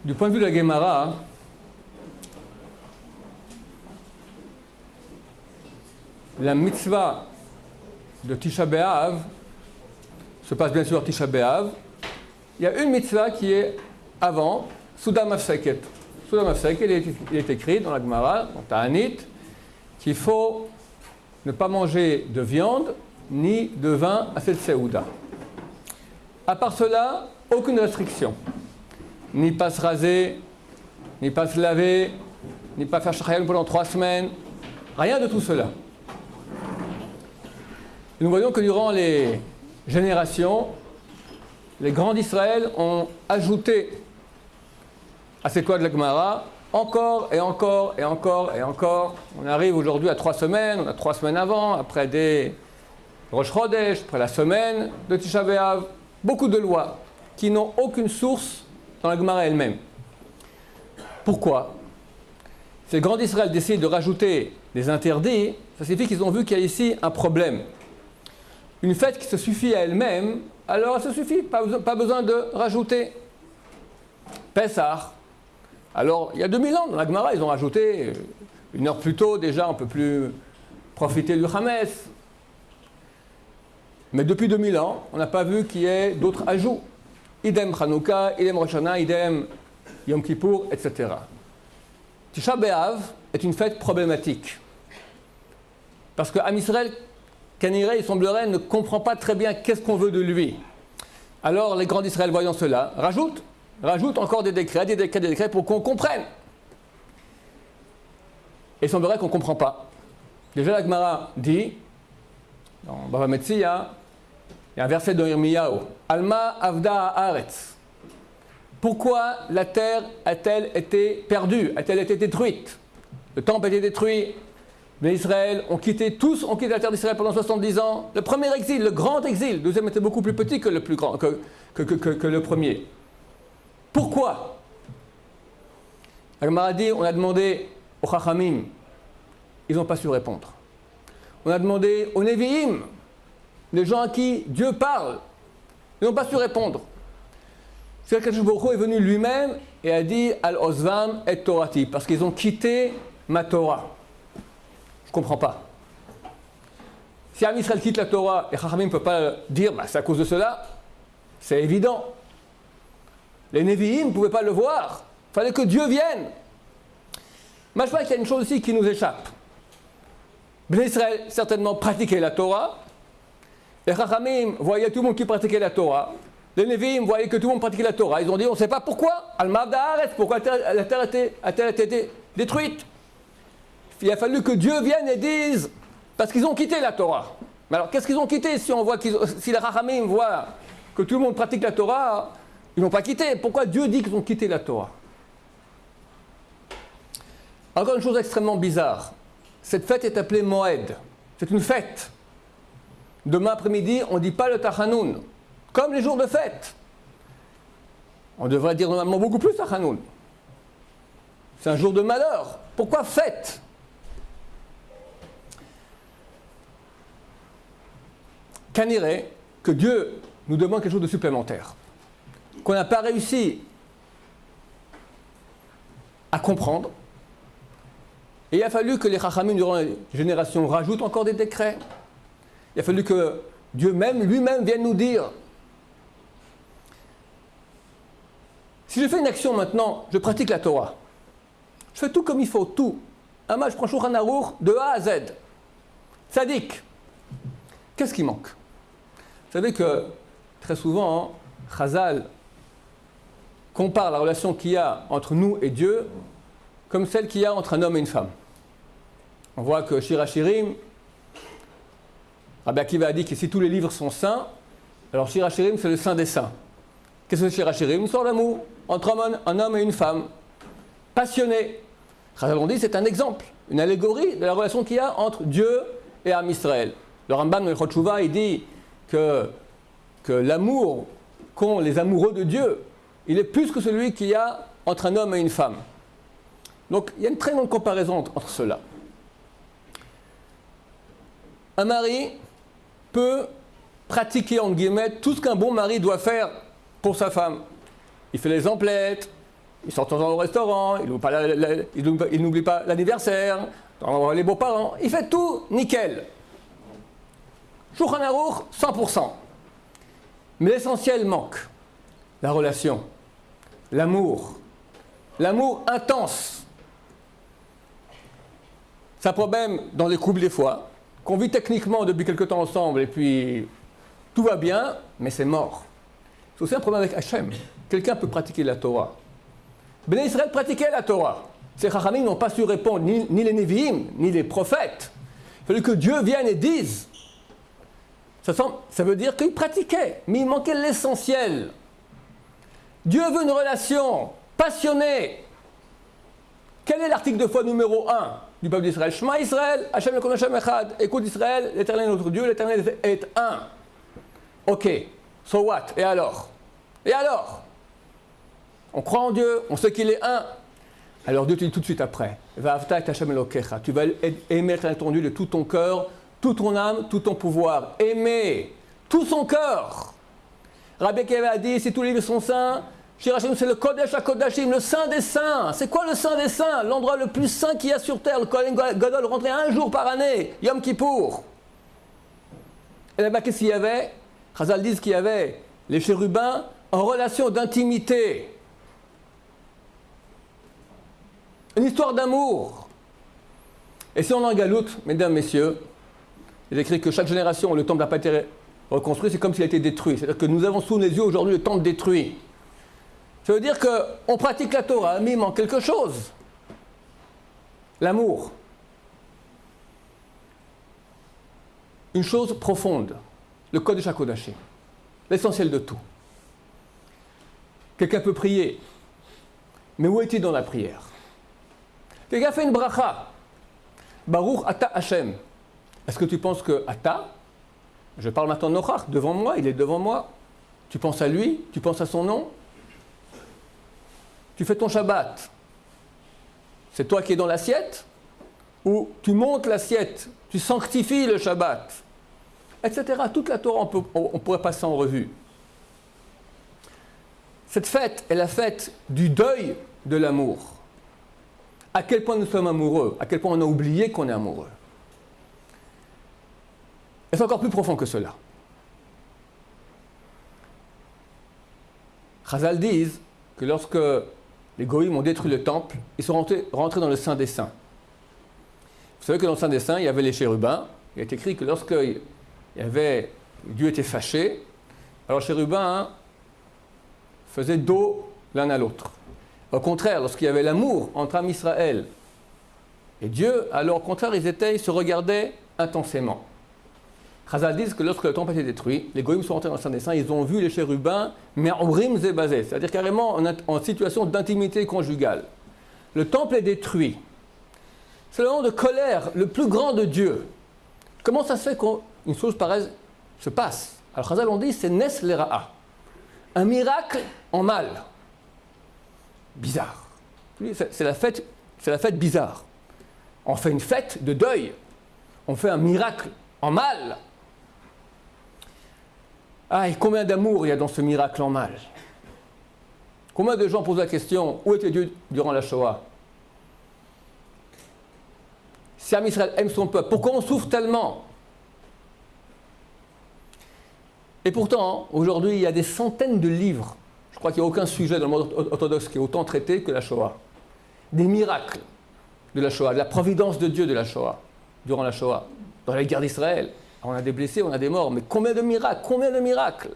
Du point de vue de la Gemara, la mitzvah de Tisha B'Av se passe bien sûr Tisha B'Av. Il y a une mitzvah qui est avant, Suda Mafseket. Suda Mafseket, il est écrit dans la Gemara, dans Ta'anit, qu'il faut ne pas manger de viande ni de vin à cette Seouda. À part cela, aucune restriction. Ni pas se raser, ni pas se laver, ni pas faire shachayim pendant 3 semaines. Rien de tout cela. Nous voyons que durant les générations, les grands d'Israël ont ajouté à cette loi de la Gemara encore et encore et encore et encore. On arrive aujourd'hui à 3 semaines, on a 3 semaines avant, après des Rosh Chodesh, après la semaine de Tisha B'Av. Beaucoup de lois qui n'ont aucune source dans la Gemara elle-même. Pourquoi? Si les grands d'Israël décident de rajouter des interdits, ça signifie qu'ils ont vu qu'il y a ici un problème. Une fête qui se suffit à elle-même, alors elle se suffit, pas besoin de rajouter. Pessah. Alors, il y a 2000 ans, dans la Gemara, ils ont rajouté 1 heure plus tôt, déjà, on ne peut plus profiter du Hametz. Mais depuis 2000 ans, on n'a pas vu qu'il y ait d'autres ajouts. Idem Hanouka, idem Rosh Hashanah, idem Yom Kippour, etc. Tisha B'Av est une fête problématique. Parce que Am Israël, Kaniré, il semblerait, ne comprend pas très bien qu'est-ce qu'on veut de lui. Alors les grands d'Israël, voyant cela, rajoutent encore des décrets pour qu'on comprenne. Et il semblerait qu'on ne comprend pas. Déjà la Gemara dit, dans Bava Metzia, il y a un verset de Yirmiyahu, Alma Avda Haaretz. Pourquoi la terre a-t-elle été perdue, a-t-elle été détruite? Le temple a été détruit, les Israël ont quitté la terre d'Israël pendant 70 ans. Le premier exil, le grand exil, le deuxième était beaucoup plus petit que le plus grand, que le premier. Pourquoi? La Gemara dit, on a demandé aux Chachamim, ils n'ont pas su répondre. On a demandé aux Nevi'im, les gens à qui Dieu parle, ils n'ont pas su répondre. C'est que Akadosh Baruch Hu est venu lui-même et a dit Al-Ozvam et Torati, parce qu'ils ont quitté ma Torah. Je ne comprends pas. Si Am Israël quitte la Torah, et Chachamim ne peut pas dire c'est à cause de cela, c'est évident. Les Nevi'im ne pouvaient pas le voir. Il fallait que Dieu vienne. Mais je crois qu'il y a une chose aussi qui nous échappe. Bnei Israël certainement pratiquait la Torah. Les Chachamim voyaient tout le monde qui pratiquait la Torah. Les Nevi'im voyaient que tout le monde pratiquait la Torah. Ils ont dit on ne sait pas pourquoi. Al-Mavda Haaretz, pourquoi la terre a-t-elle été détruite? Il a fallu que Dieu vienne et dise parce qu'ils ont quitté la Torah. Mais alors qu'est-ce qu'ils ont quitté si les Chachamim voient que tout le monde pratique la Torah? Ils n'ont pas quitté. Pourquoi Dieu dit qu'ils ont quitté la Torah? Encore une chose extrêmement bizarre. Cette fête est appelée Moed. C'est une fête. Demain après-midi, on ne dit pas le Tachanoun. Comme les jours de fête. On devrait dire normalement beaucoup plus Tachanoun. C'est un jour de malheur. Pourquoi fête? Kaniré, que Dieu nous demande quelque chose de supplémentaire. Qu'on n'a pas réussi à comprendre. Et il a fallu que les Chachamim, durant les générations, rajoutent encore des décrets. Il a fallu que Dieu lui-même vienne nous dire. Si je fais une action maintenant, je pratique la Torah. Je fais tout comme il faut, tout. Je prends Shulchan Aruch de A à Z. Tzadik. Qu'est-ce qui manque? Vous savez que très souvent, Chazal compare la relation qu'il y a entre nous et Dieu comme celle qu'il y a entre un homme et une femme. On voit que Shir HaShirim, Rabbi Akiva a dit que si tous les livres sont saints, alors Shir HaShirim c'est le saint des saints. Qu'est-ce que Shir HaShirim? Une histoire d'amour entre un homme et une femme, passionnés. Chazal on dit c'est un exemple, une allégorie de la relation qu'il y a entre Dieu et Am Israël. Le Rambam de Chotchouva il dit que l'amour qu'ont les amoureux de Dieu, il est plus que celui qu'il y a entre un homme et une femme. Donc il y a une très grande comparaison entre cela. Un mari peut pratiquer, entre guillemets, tout ce qu'un bon mari doit faire pour sa femme. Il fait les emplettes, il sort de temps en temps au restaurant, il n'oublie pas l'anniversaire, les beaux-parents, il fait tout nickel. Shulchan Aruch, 100%. Mais l'essentiel manque. La relation, l'amour intense. C'est un problème dans les couples des fois, qu'on vit techniquement depuis quelque temps ensemble et puis tout va bien, mais c'est mort. C'est aussi un problème avec Hachem. Quelqu'un peut pratiquer la Torah. Béné Israël pratiquait la Torah. Ces Chachamim n'ont pas su répondre, ni les Nevi'im, ni les prophètes. Il fallait que Dieu vienne et dise. Ça veut dire qu'ils pratiquaient, mais il manquait l'essentiel. Dieu veut une relation passionnée. Quel est l'article de foi numéro 1 du peuple d'Israël? Shema Israël, Hachem Elokeinu Hachem Echad. Écoute Israël, l'Éternel est notre Dieu, l'Éternel est un. Ok, so what? Et alors? On croit en Dieu, on sait qu'il est un. Alors Dieu te dit tout de suite après, Va'avta et Hachem Elokecha. Tu vas aimer ton Dieu de tout ton cœur, toute ton âme, tout ton pouvoir. Aimer tout son cœur. Rabbi Akiva a dit, si tous les livres sont saints, Shir Hashem, c'est le Kodesh HaKodashim, le Saint des Saints. C'est quoi le Saint des Saints? L'endroit le plus saint qu'il y a sur terre. Le Kohen Gadol rentrait un jour par année, Yom Kippour. Et là-bas, qu'est-ce qu'il y avait? Chazal dit qu'il y avait les chérubins en relation d'intimité. Une histoire d'amour. Et si on en galoute, mesdames, messieurs, il est écrit que chaque génération, le temple n'a pas été reconstruit, c'est comme s'il a été détruit. C'est-à-dire que nous avons sous les yeux aujourd'hui le temple détruit. Ça veut dire qu'on pratique la Torah, mais il manque quelque chose. L'amour. Une chose profonde. Le Kodesh HaKodashim. L'essentiel de tout. Quelqu'un peut prier. Mais où est-il dans la prière? Quelqu'un fait une bracha. Baruch Ata Hashem. Est-ce que tu penses que Ata, je parle maintenant de Nochach, devant moi, il est devant moi. Tu penses à lui, tu penses à son nom. Tu fais ton Shabbat. C'est toi qui es dans l'assiette, ou tu montes l'assiette, tu sanctifies le Shabbat, etc. Toute la Torah, on pourrait passer en revue. Cette fête est la fête du deuil de l'amour. À quel point nous sommes amoureux, à quel point on a oublié qu'on est amoureux. Et c'est encore plus profond que cela. Chazal disent que lorsque les Goïms ont détruit le temple, ils sont rentrés dans le Saint des Saints. Vous savez que dans le Saint des Saints, il y avait les chérubins. Il est écrit que lorsque Dieu était fâché, alors les chérubins faisaient dos l'un à l'autre. Au contraire, lorsqu'il y avait l'amour entre Am Israël et Dieu, alors au contraire, ils se regardaient intensément. Chazal disent que lorsque le temple a été détruit, les Goïms sont rentrés dans le Saint des Saints, ils ont vu les chérubins, mais en rim zébazé, c'est-à-dire carrément en situation d'intimité conjugale. Le temple est détruit. C'est le moment de colère, le plus grand de Dieu. Comment ça se fait qu'une chose pareille se passe? Alors Chazal on dit, c'est Nes Lera'a. Un miracle en mal. Bizarre. C'est la fête bizarre. On fait une fête de deuil. On fait un miracle en mal. Ah, et combien d'amour il y a dans ce miracle en mal? Combien de gens posent la question, où était Dieu durant la Shoah? Si Am Israël aime son peuple, pourquoi on souffre tellement? Et pourtant, aujourd'hui, il y a des centaines de livres. Je crois qu'il n'y a aucun sujet dans le monde orthodoxe qui est autant traité que la Shoah. Des miracles de la Shoah, de la providence de Dieu de la Shoah, durant la Shoah, dans la guerre d'Israël. On a des blessés, on a des morts, mais combien de miracles? Combien de miracles?